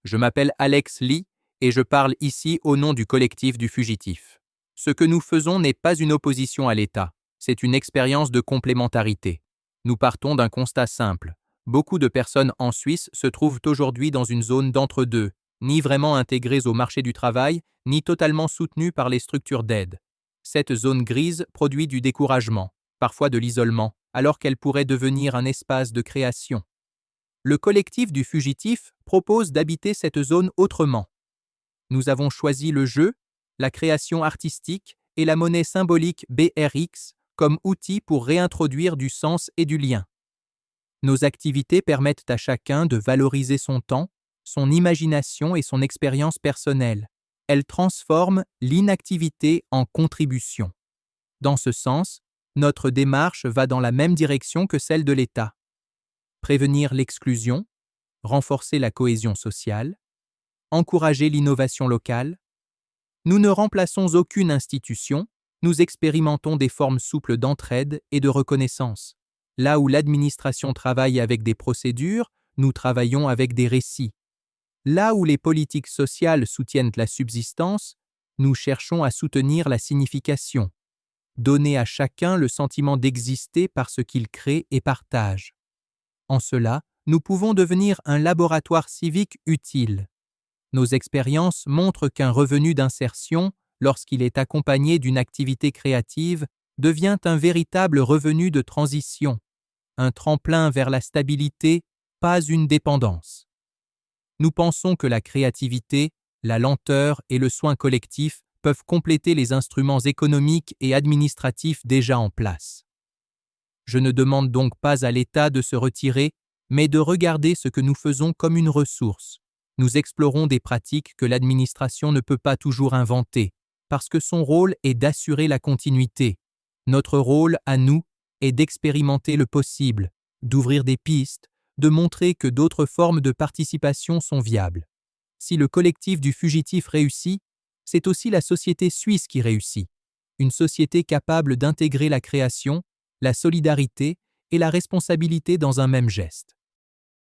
Je m'appelle Alex Lee et je parle ici au nom du collectif du fugitif. Ce que nous faisons n'est pas une opposition à l'État, c'est une expérience de complémentarité. Nous partons d'un constat simple. Beaucoup de personnes en Suisse se trouvent aujourd'hui dans une zone d'entre-deux, ni vraiment intégrées au marché du travail, ni totalement soutenues par les structures d'aide. Cette zone grise produit du découragement, parfois de l'isolement, alors qu'elle pourrait devenir un espace de création. Le collectif du fugitif propose d'habiter cette zone autrement. Nous avons choisi le jeu, la création artistique et la monnaie symbolique BRX comme outils pour réintroduire du sens et du lien. Nos activités permettent à chacun de valoriser son temps, son imagination et son expérience personnelle. Elles transforment l'inactivité en contribution. Dans ce sens, notre démarche va dans la même direction que celle de l'État. Prévenir l'exclusion, renforcer la cohésion sociale, encourager l'innovation locale. Nous ne remplaçons aucune institution, nous expérimentons des formes souples d'entraide et de reconnaissance. Là où l'administration travaille avec des procédures, nous travaillons avec des récits. Là où les politiques sociales soutiennent la subsistance, nous cherchons à soutenir la signification. Donner à chacun le sentiment d'exister par ce qu'il crée et partage. En cela, nous pouvons devenir un laboratoire civique utile. Nos expériences montrent qu'un revenu d'insertion, lorsqu'il est accompagné d'une activité créative, devient un véritable revenu de transition, un tremplin vers la stabilité, pas une dépendance. Nous pensons que la créativité, la lenteur et le soin collectif peuvent compléter les instruments économiques et administratifs déjà en place. Je ne demande donc pas à l'État de se retirer, mais de regarder ce que nous faisons comme une ressource. Nous explorons des pratiques que l'administration ne peut pas toujours inventer, parce que son rôle est d'assurer la continuité. Notre rôle, à nous, est d'expérimenter le possible, d'ouvrir des pistes, de montrer que d'autres formes de participation sont viables. Si le collectif du fugitif réussit, c'est aussi la société suisse qui réussit. Une société capable d'intégrer la création, la solidarité et la responsabilité dans un même geste.